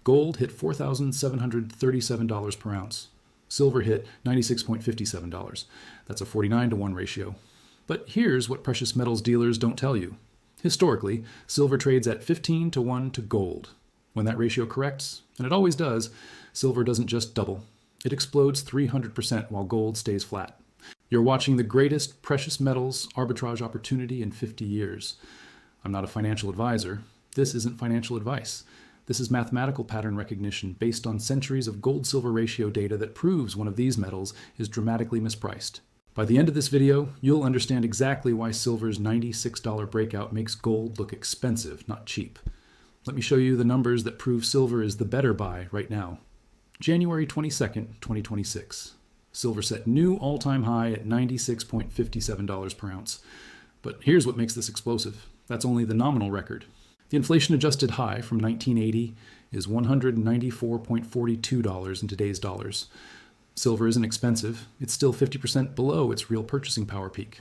Gold hit $4,737 per ounce. Silver hit $96.57. That's a 49-to-1 ratio. But here's what precious metals dealers don't tell you. Historically, silver trades at 15-to-1 to gold. When that ratio corrects, and it always does, silver doesn't just double. It explodes 300% while gold stays flat. You're watching the greatest precious metals arbitrage opportunity in 50 years. I'm not a financial advisor. This isn't financial advice. This is mathematical pattern recognition based on centuries of gold-silver ratio data that proves one of these metals is dramatically mispriced. By the end of this video, you'll understand exactly why silver's $96 breakout makes gold look expensive, not cheap. Let me show you the numbers that prove silver is the better buy right now. January 22nd, 2026. Silver set new all-time high at $96.57 per ounce. But here's what makes this explosive. That's only the nominal record. The inflation-adjusted high from 1980 is $194.42 in today's dollars. Silver isn't expensive. It's still 50% below its real purchasing power peak.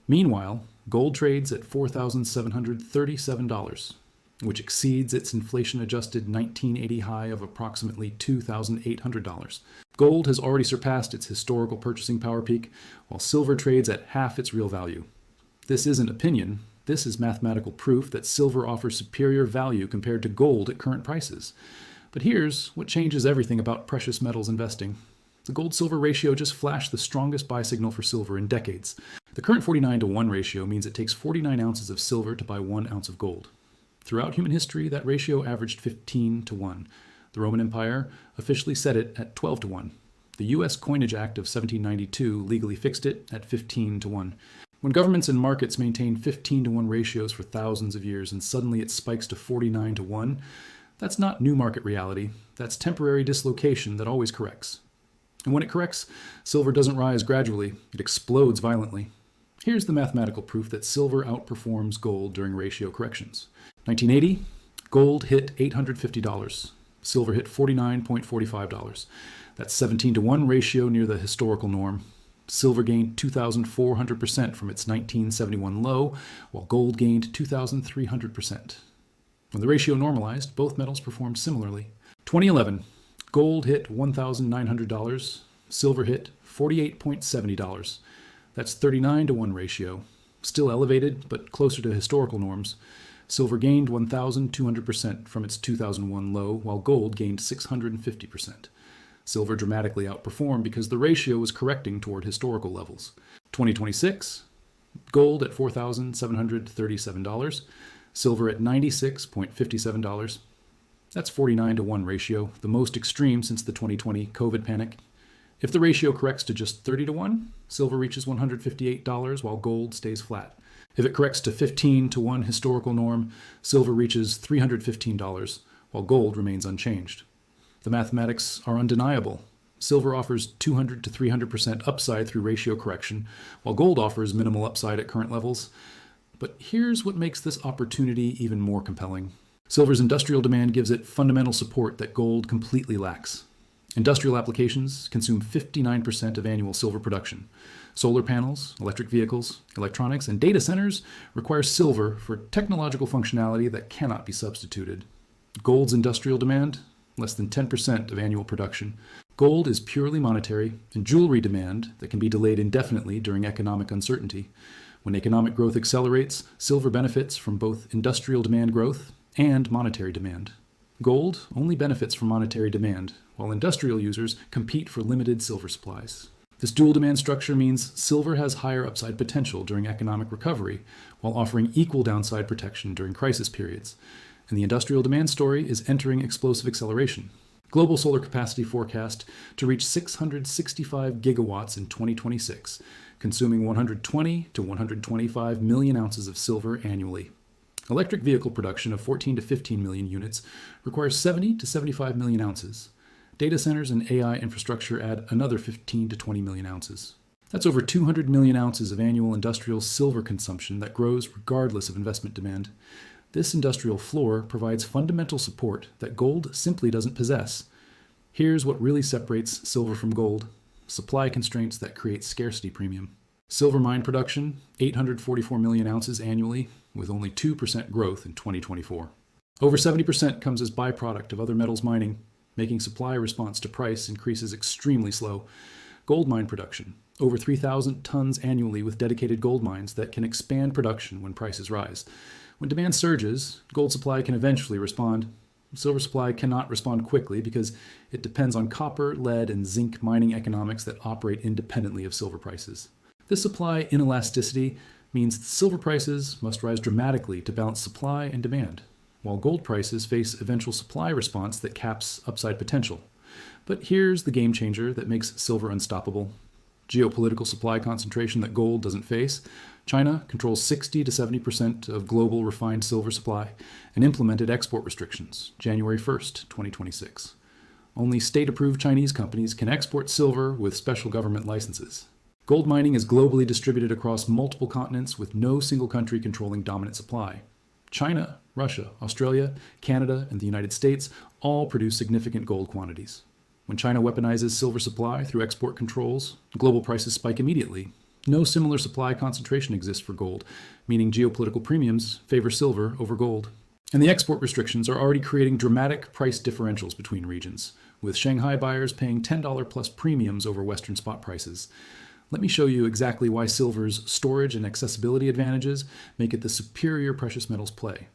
Meanwhile, gold trades at $4,737, which exceeds its inflation-adjusted 1980 high of approximately $2,800. Gold has already surpassed its historical purchasing power peak, while silver trades at half its real value. This isn't opinion. This is mathematical proof that silver offers superior value compared to gold at current prices. But here's what changes everything about precious metals investing. The gold-silver ratio just flashed the strongest buy signal for silver in decades. The current 49-to-1 ratio means it takes 49 ounces of silver to buy 1 ounce of gold. Throughout human history, that ratio averaged 15-to-1. The Roman Empire officially set it at 12-to-1. The U.S. Coinage Act of 1792 legally fixed it at 15-to-1. When governments and markets maintain 15-to-1 ratios for thousands of years and suddenly it spikes to 49-to-1, that's not new market reality. That's temporary dislocation that always corrects. And when it corrects, silver doesn't rise gradually. It explodes violently. Here's the mathematical proof that silver outperforms gold during ratio corrections. 1980, gold hit $850. Silver hit $49.45. That's 17-to-1 ratio near the historical norm. Silver gained 2,400% from its 1971 low, while gold gained 2,300%. When the ratio normalized, both metals performed similarly. 2011, gold hit $1,900, silver hit $48.70. That's 39-to-1 ratio. Still elevated, but closer to historical norms. Silver gained 1,200% from its 2001 low, while gold gained 650%. Silver dramatically outperformed because the ratio was correcting toward historical levels. 2026, gold at $4,737, silver at $96.57. That's 49-to-1 ratio, the most extreme since the 2020 COVID panic. If the ratio corrects to just 30-to-1, silver reaches $158 while gold stays flat. If it corrects to 15-to-1 historical norm, silver reaches $315 while gold remains unchanged. The mathematics are undeniable. Silver offers 200 to 300% upside through ratio correction, while gold offers minimal upside at current levels. But here's what makes this opportunity even more compelling. Silver's industrial demand gives it fundamental support that gold completely lacks. Industrial applications consume 59% of annual silver production. Solar panels, electric vehicles, electronics, and data centers require silver for technological functionality that cannot be substituted. Gold's industrial demand? Less than 10% of annual production. Gold is purely monetary, and jewelry demand that can be delayed indefinitely during economic uncertainty. When economic growth accelerates, silver benefits from both industrial demand growth and monetary demand. Gold only benefits from monetary demand, while industrial users compete for limited silver supplies. This dual demand structure means silver has higher upside potential during economic recovery, while offering equal downside protection during crisis periods. And the industrial demand story is entering explosive acceleration. Global solar capacity forecast to reach 665 gigawatts in 2026, consuming 120 to 125 million ounces of silver annually. Electric vehicle production of 14 to 15 million units requires 70 to 75 million ounces. Data centers and AI infrastructure add another 15 to 20 million ounces. That's over 200 million ounces of annual industrial silver consumption that grows regardless of investment demand. This industrial floor provides fundamental support that gold simply doesn't possess. Here's what really separates silver from gold: supply constraints that create scarcity premium. Silver mine production, 844 million ounces annually, with only 2% growth in 2024. Over 70% comes as byproduct of other metals mining, making supply response to price increases extremely slow. Gold mine production, over 3,000 tons annually with dedicated gold mines that can expand production when prices rise. When demand surges, gold supply can eventually respond. Silver supply cannot respond quickly because it depends on copper, lead, and zinc mining economics that operate independently of silver prices. This supply inelasticity means that silver prices must rise dramatically to balance supply and demand, while gold prices face eventual supply response that caps upside potential. But here's the game changer that makes silver unstoppable. Geopolitical supply concentration that gold doesn't face. China controls 60 to 70% of global refined silver supply and implemented export restrictions January 1st, 2026. Only state-approved Chinese companies can export silver with special government licenses. Gold mining is globally distributed across multiple continents with no single country controlling dominant supply. China, Russia, Australia, Canada, and the United States all produce significant gold quantities. When China weaponizes silver supply through export controls, global prices spike immediately. No similar supply concentration exists for gold, meaning geopolitical premiums favor silver over gold. And the export restrictions are already creating dramatic price differentials between regions, with Shanghai buyers paying $10 plus premiums over Western spot prices. Let me show you exactly why silver's storage and accessibility advantages make it the superior precious metals play.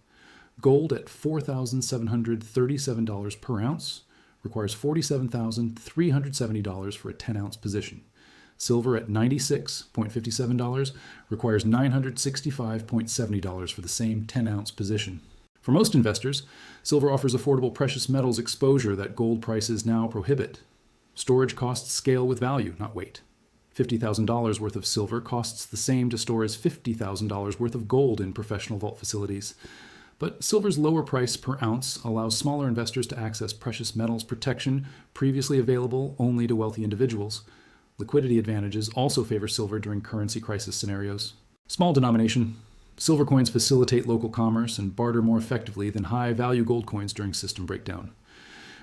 Gold at $4,737 per ounce requires $47,370 for a 10-ounce position. Silver at $96.57 requires $965.70 for the same 10-ounce position. For most investors, silver offers affordable precious metals exposure that gold prices now prohibit. Storage costs scale with value, not weight. $50,000 worth of silver costs the same to store as $50,000 worth of gold in professional vault facilities. But silver's lower price per ounce allows smaller investors to access precious metals protection previously available only to wealthy individuals. Liquidity advantages also favor silver during currency crisis scenarios. Small denomination. Silver coins facilitate local commerce and barter more effectively than high-value gold coins during system breakdown.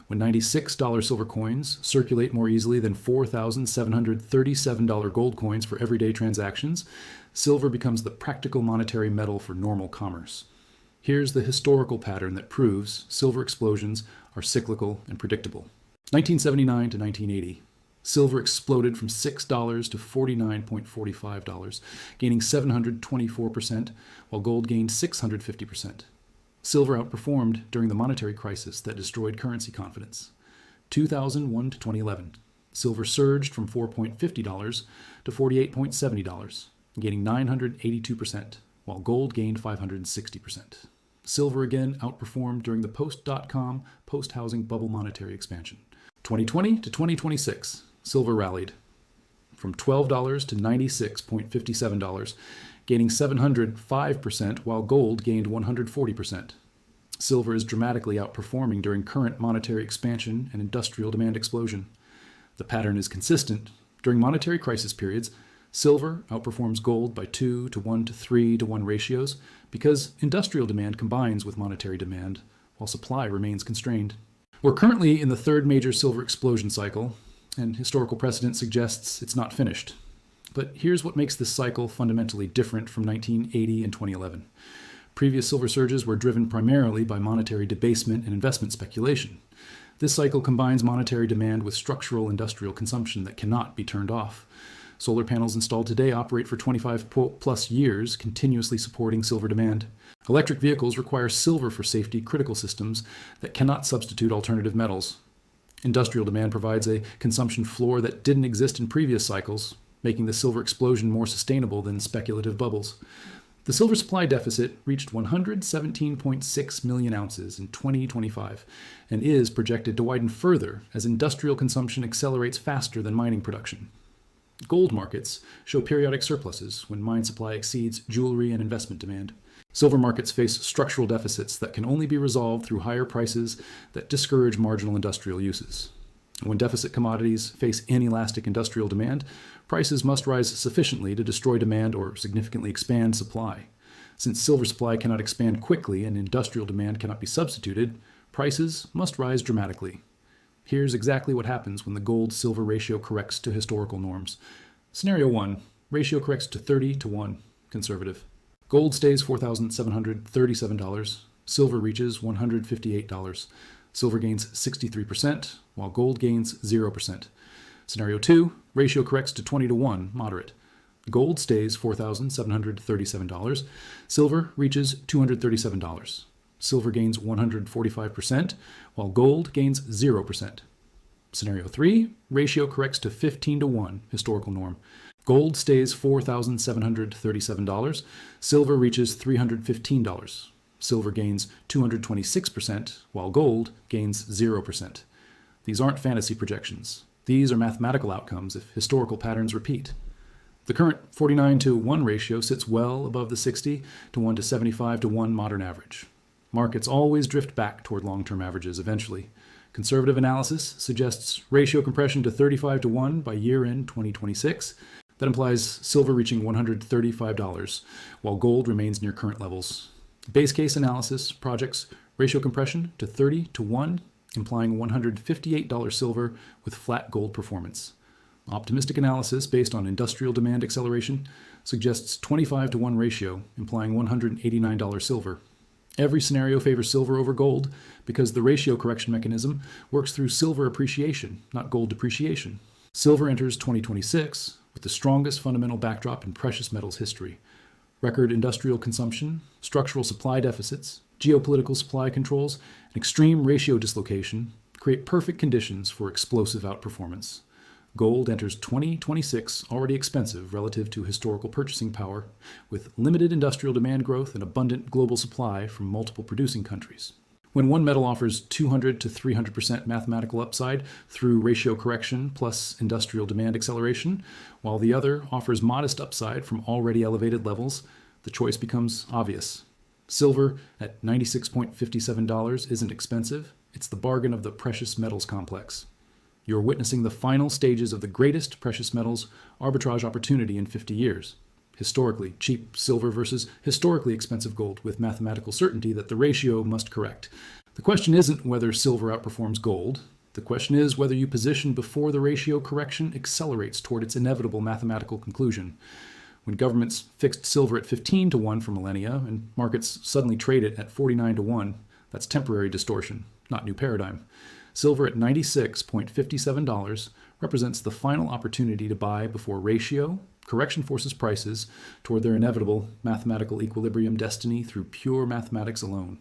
When $96 silver coins circulate more easily than $4,737 gold coins for everyday transactions, silver becomes the practical monetary metal for normal commerce. Here's the historical pattern that proves silver explosions are cyclical and predictable. 1979 to 1980. Silver exploded from $6 to $49.45, gaining 724%, while gold gained 650%. Silver outperformed during the monetary crisis that destroyed currency confidence. 2001 to 2011. Silver surged from $4.50 to $48.70, gaining 982%, while gold gained 560%. Silver again outperformed during the post-dot-com, post-housing bubble monetary expansion. 2020 to 2026, silver rallied from $12 to $96.57, gaining 705%, while gold gained 140%. Silver is dramatically outperforming during current monetary expansion and industrial demand explosion. The pattern is consistent. During monetary crisis periods, silver outperforms gold by 2 to 1 to 3 to 1 ratios because industrial demand combines with monetary demand while supply remains constrained. We're currently in the third major silver explosion cycle, and historical precedent suggests it's not finished. But here's what makes this cycle fundamentally different from 1980 and 2011. Previous silver surges were driven primarily by monetary debasement and investment speculation. This cycle combines monetary demand with structural industrial consumption that cannot be turned off. Solar panels installed today operate for 25 plus years, continuously supporting silver demand. Electric vehicles require silver for safety critical systems that cannot substitute alternative metals. Industrial demand provides a consumption floor that didn't exist in previous cycles, making the silver explosion more sustainable than speculative bubbles. The silver supply deficit reached 117.6 million ounces in 2025 and is projected to widen further as industrial consumption accelerates faster than mining production. Gold markets show periodic surpluses when mine supply exceeds jewelry and investment demand. Silver markets face structural deficits that can only be resolved through higher prices that discourage marginal industrial uses. When deficit commodities face inelastic industrial demand, prices must rise sufficiently to destroy demand or significantly expand supply. Since silver supply cannot expand quickly and industrial demand cannot be substituted, prices must rise dramatically. Here's exactly what happens when the gold-silver ratio corrects to historical norms. Scenario 1. Ratio corrects to 30 to 1, conservative. Gold stays $4,737. silver reaches $158. Silver gains 63%, while gold gains 0%. Scenario 2, ratio corrects to 20 to 1, moderate. Gold stays $4,737. Silver reaches $237. Silver gains 145%, while gold gains 0%. Scenario 3, ratio corrects to 15 to 1, historical norm. Gold stays $4,737. Silver reaches $315. Silver gains 226%, while gold gains 0%. These aren't fantasy projections. These are mathematical outcomes if historical patterns repeat. The current 49 to 1 ratio sits well above the 60 to 1 to 75 to 1 modern average. Markets always drift back toward long-term averages eventually. Conservative analysis suggests ratio compression to 35 to 1 by year-end 2026. That implies silver reaching $135, while gold remains near current levels. Base case analysis projects ratio compression to 30 to 1, implying $158 silver with flat gold performance. Optimistic analysis based on industrial demand acceleration suggests 25 to 1 ratio, implying $189 silver. Every scenario favors silver over gold because the ratio correction mechanism works through silver appreciation, not gold depreciation. Silver enters 2026 with the strongest fundamental backdrop in precious metals history. Record industrial consumption, structural supply deficits, geopolitical supply controls, and extreme ratio dislocation create perfect conditions for explosive outperformance. Gold enters 2026 already expensive relative to historical purchasing power, with limited industrial demand growth and abundant global supply from multiple producing countries. When one metal offers 200 to 300% mathematical upside through ratio correction plus industrial demand acceleration, while the other offers modest upside from already elevated levels, the choice becomes obvious. Silver at $96.57 isn't expensive. It's the bargain of the precious metals complex. You're witnessing the final stages of the greatest precious metals arbitrage opportunity in 50 years. Historically cheap silver versus historically expensive gold, with mathematical certainty that the ratio must correct. The question isn't whether silver outperforms gold. The question is whether you position before the ratio correction accelerates toward its inevitable mathematical conclusion. When governments fixed silver at 15 to 1 for millennia and markets suddenly trade it at 49 to 1, that's temporary distortion, not new paradigm. Silver at $96.57 represents the final opportunity to buy before ratio correction forces prices toward their inevitable mathematical equilibrium destiny through pure mathematics alone.